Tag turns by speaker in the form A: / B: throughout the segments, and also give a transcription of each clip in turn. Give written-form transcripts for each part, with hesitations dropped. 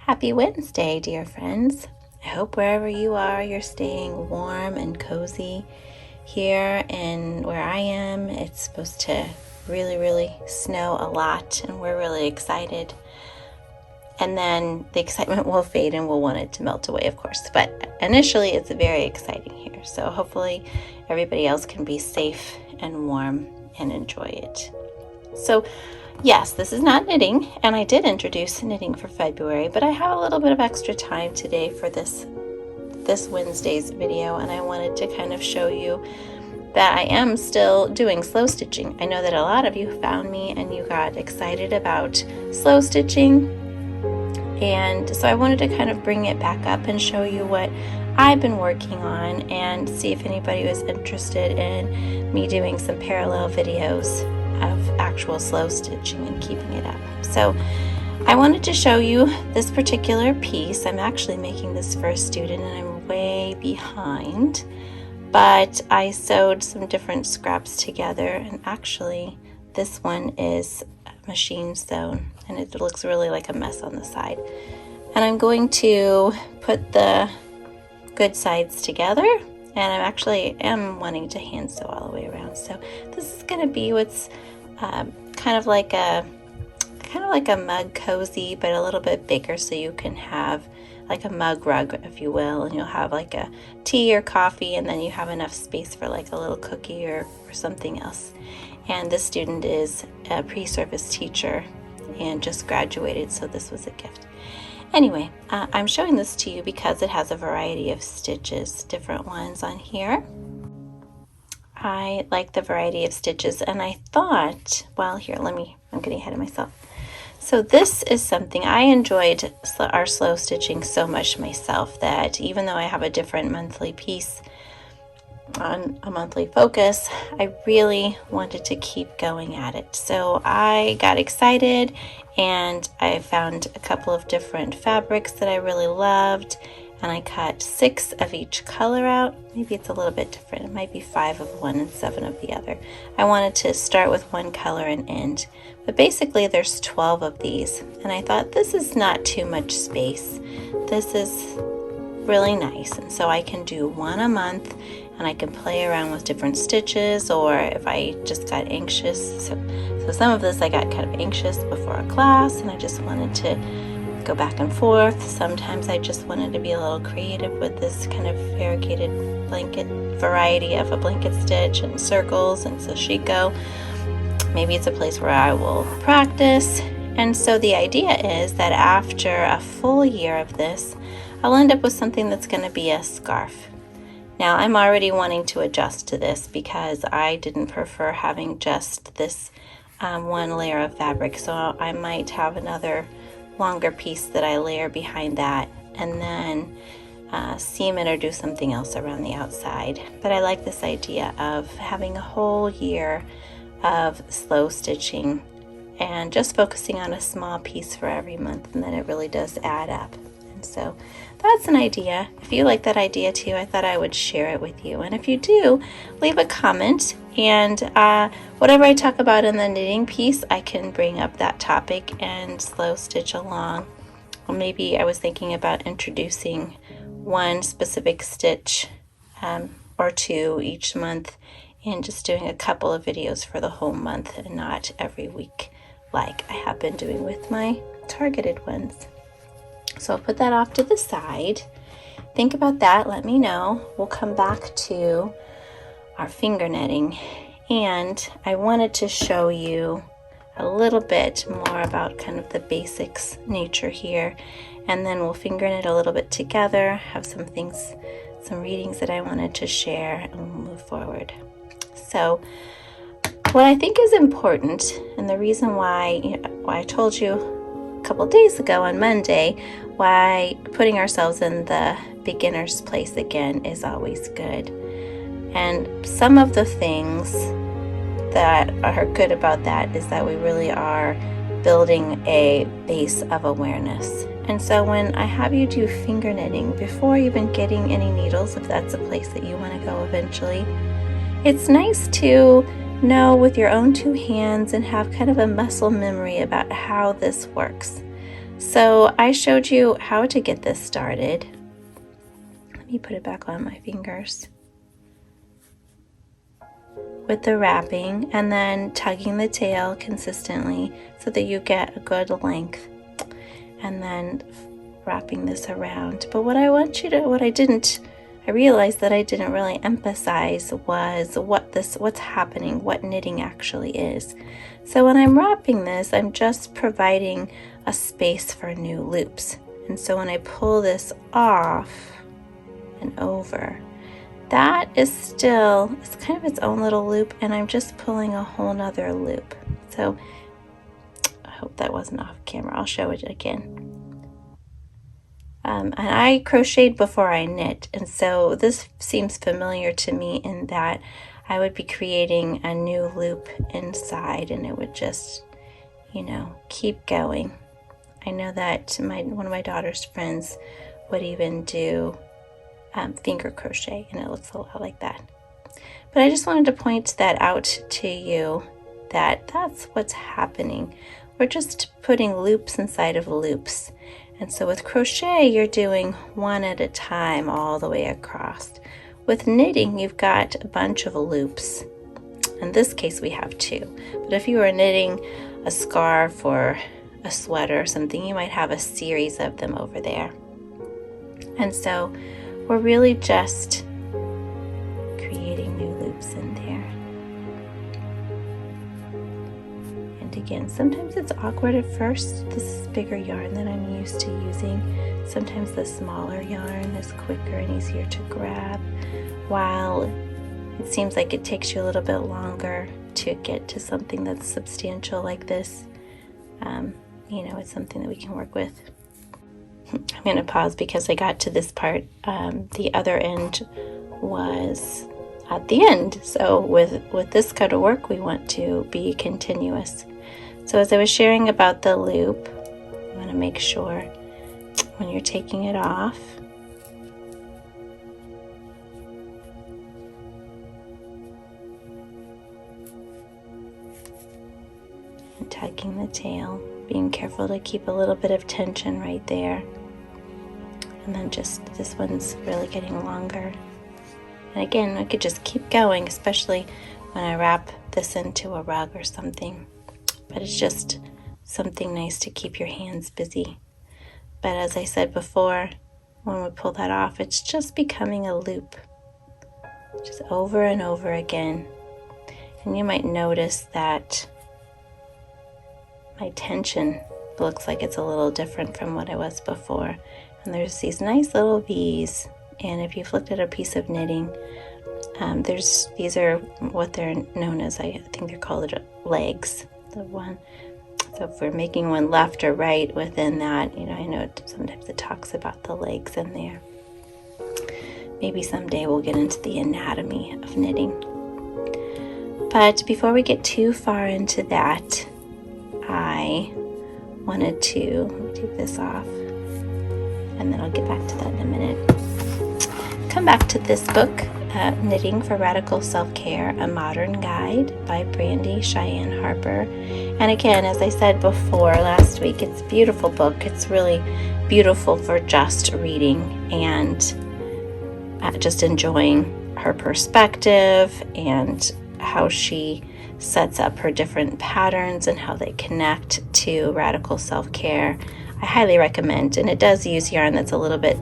A: Happy Wednesday, dear friends. I hope wherever you are, you're staying warm and cozy. Here in where I am, it's supposed to really snow a lot, and we're really excited. And then the excitement will fade and we'll want it to melt away, of course. But initially, it's very exciting here. So hopefully everybody else can be safe and warm and enjoy it. So yes, this is not knitting, and I did introduce knitting for February, but I have a little bit of extra time today for this Wednesday's video, and I wanted to kind of show you that I am still doing slow stitching. I know that a lot of you found me and you got excited about slow stitching, and so I wanted to kind of bring it back up and show you what I've been working on and see if anybody was interested in me doing some parallel videos of actual slow stitching and keeping it up. So I wanted to show you this particular piece. I'm actually making this for a student and I'm way behind, but I sewed some different scraps together, and actually this one is machine sewn and it looks really like a mess on the side. And I'm going to put the good sides together, and I am wanting to hand sew all the way around. So this is going to be what's kind of like a mug cozy, but a little bit bigger, so you can have like a mug rug, if you will, and you'll have like a tea or coffee, and then you have enough space for like a little cookie or something else. And this student is a pre-service teacher and just graduated, so this was a gift. Anyway, I'm showing this to you because it has a variety of stitches, different ones on here. I like the variety of stitches, and I thought, well, here, I'm getting ahead of myself. So this is something I enjoyed our slow stitching so much myself that even though I have a different monthly piece on a monthly focus, I really wanted to keep going at it. So I got excited and I found a couple of different fabrics that I really loved, and I cut 6 of each color out. Maybe it's a little bit different. It might be 5 of one and 7 of the other. I wanted to start with one color and end, but basically there's 12 of these, and I thought this is not too much space. This is really nice, and so I can do one a month and I can play around with different stitches, or if I just got anxious. So some of this I got kind of anxious before a class and I just wanted to go back and forth. Sometimes I just wanted to be a little creative with this kind of variegated blanket variety of a blanket stitch and circles and sashiko. Maybe it's a place where I will practice. And so the idea is that after a full year of this, I'll end up with something that's going to be a scarf. Now I'm already wanting to adjust to this because I didn't prefer having just this one layer of fabric, so I might have another longer piece that I layer behind that and then seam it or do something else around the outside. But I like this idea of having a whole year of slow stitching and just focusing on a small piece for every month, and then it really does add up. And so that's an idea. If you like that idea too, I thought I would share it with you. And if you do, leave a comment, and whatever I talk about in the knitting piece, I can bring up that topic and slow stitch along. Or maybe I was thinking about introducing one specific stitch or two each month, and just doing a couple of videos for the whole month and not every week like I have been doing with my targeted ones. So I'll put that off to the side. Think about that, let me know. We'll come back to our finger knitting, and I wanted to show you a little bit more about kind of the basics nature here, and then we'll finger knit a little bit together, have some things, some readings that I wanted to share, and we'll move forward. So what I think is important, and the reason why I told you a couple days ago on Monday why putting ourselves in the beginner's place again is always good. And some of the things that are good about that is that we really are building a base of awareness. And so when I have you do finger knitting before even getting any needles, if that's a place that you want to go eventually, it's nice to know with your own 2 hands and have kind of a muscle memory about how this works. So I showed you how to get this started. Let me put it back on my fingers. With the wrapping and then tugging the tail consistently so that you get a good length, and then wrapping this around. But what I realized that I didn't really emphasize was what's happening, what knitting actually is. So when I'm wrapping this, I'm just providing a space for new loops. And so when I pull this off and over, that is still, it's kind of its own little loop, and I'm just pulling a whole nother loop. So I hope that wasn't off camera. I'll show it again. And I crocheted before I knit, and so this seems familiar to me in that I would be creating a new loop inside, and it would just, keep going. I know that one of my daughter's friends would even do finger crochet, and it looks a lot like that. But I just wanted to point that out to you, that that's what's happening. We're just putting loops inside of loops. And so with crochet, you're doing one at a time all the way across. With knitting, you've got a bunch of loops. In this case, we have 2. But if you were knitting a scarf or a sweater or something, you might have a series of them over there. And so we're really just creating new loops in there. And again, sometimes it's awkward at first. This is bigger yarn than I'm used to using. Sometimes the smaller yarn is quicker and easier to grab, while it seems like it takes you a little bit longer to get to something that's substantial like this. It's something that we can work with. I'm going to pause because I got to this part. The other end was at the end. So with this kind of work, we want to be continuous. So as I was sharing about the loop, I want to make sure when you're taking it off, and tugging the tail, being careful to keep a little bit of tension right there. And then just this one's really getting longer. And again, I could just keep going, especially when I wrap this into a rug or something. But it's just something nice to keep your hands busy. But as I said before, when we pull that off, it's just becoming a loop, just over and over again. And you might notice that my tension looks like it's a little different from what it was before. And there's these nice little V's, and if you've looked at a piece of knitting, these are what they're known as. I think they're called legs. The one. So if we're making one left or right within that, I know sometimes it talks about the legs in there. Maybe someday we'll get into the anatomy of knitting. But before we get too far into that, I wanted to take this off, and then I'll get back to that in a minute. Come back to this book, Knitting for Radical Self-Care, A Modern Guide by Brandy Cheyenne Harper. And again, as I said before last week, it's a beautiful book. It's really beautiful for just reading and just enjoying her perspective and how she sets up her different patterns and how they connect to radical self-care. I highly recommend, and it does use yarn that's a little bit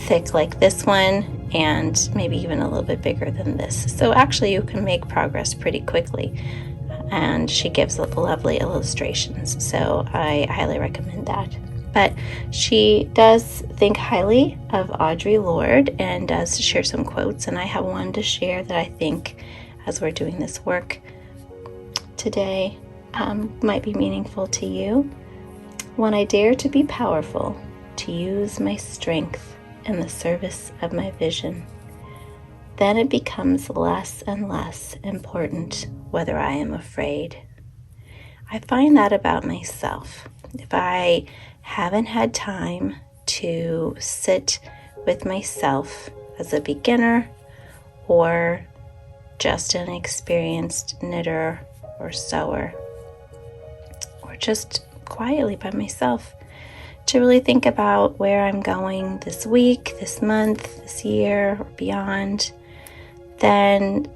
A: thick like this one, and maybe even a little bit bigger than this. So actually you can make progress pretty quickly, and she gives lovely illustrations, so I highly recommend that. But she does think highly of Audre Lorde and does share some quotes, and I have one to share that I think, as we're doing this work today, might be meaningful to you. When I dare to be powerful, to use my strength in the service of my vision, then it becomes less and less important whether I am afraid. I find that about myself. If I haven't had time to sit with myself as a beginner or just an experienced knitter or sewer, or just quietly by myself, to really think about where I'm going this week, this month, this year, or beyond, then,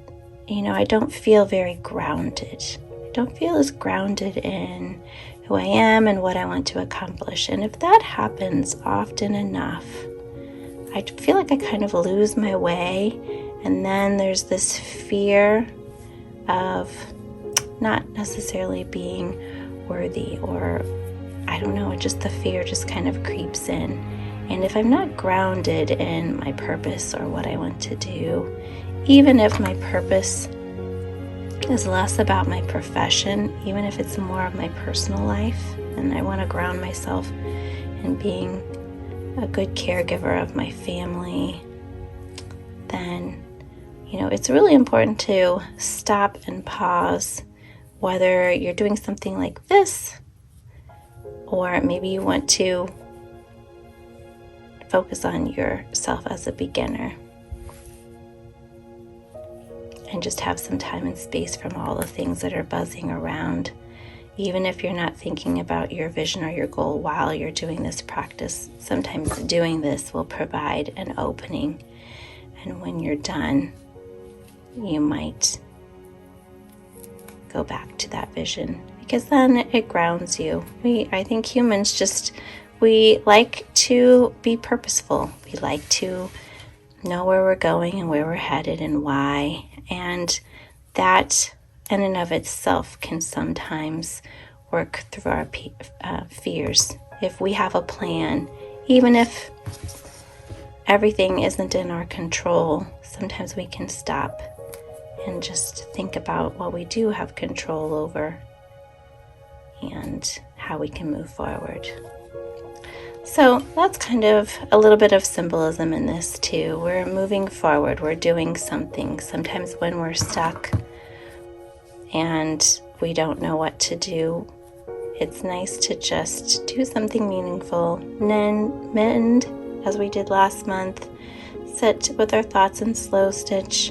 A: I don't feel very grounded. I don't feel as grounded in who I am and what I want to accomplish. And if that happens often enough, I feel like I kind of lose my way. And then there's this fear of not necessarily being worthy, or I don't know, just the fear just kind of creeps in. And if I'm not grounded in my purpose or what I want to do, even if my purpose is less about my profession, even if it's more of my personal life, and I want to ground myself in being a good caregiver of my family, then, it's really important to stop and pause, whether you're doing something like this, or maybe you want to focus on yourself as a beginner and just have some time and space from all the things that are buzzing around. Even if you're not thinking about your vision or your goal while you're doing this practice, sometimes doing this will provide an opening. And when you're done, you might go back to that vision, because then it grounds you. I think humans we like to be purposeful. We like to know where we're going and where we're headed and why. And that in and of itself can sometimes work through our fears. If we have a plan, even if everything isn't in our control, sometimes we can stop and just think about what we do have control over and how we can move forward. So that's kind of a little bit of symbolism in this too. We're moving forward, we're doing something. Sometimes when we're stuck and we don't know what to do, it's nice to just do something meaningful, mend as we did last month, sit with our thoughts in slow stitch.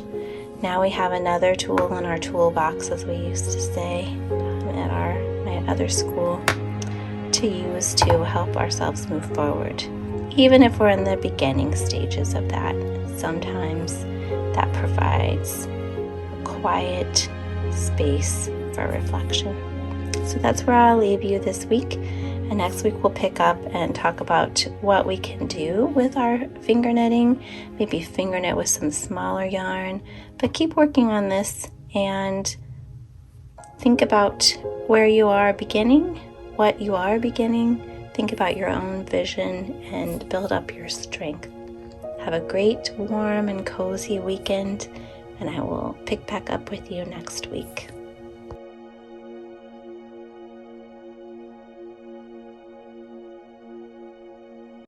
A: Now we have another tool in our toolbox, as we used to say at my other school, to use to help ourselves move forward. Even if we're in the beginning stages of that, sometimes that provides a quiet space for reflection. So that's where I'll leave you this week. And next week we'll pick up and talk about what we can do with our finger knitting, maybe finger knit with some smaller yarn, but keep working on this and think about where you are beginning, what you are beginning, think about your own vision and build up your strength. Have a great, warm and cozy weekend, and I will pick back up with you next week.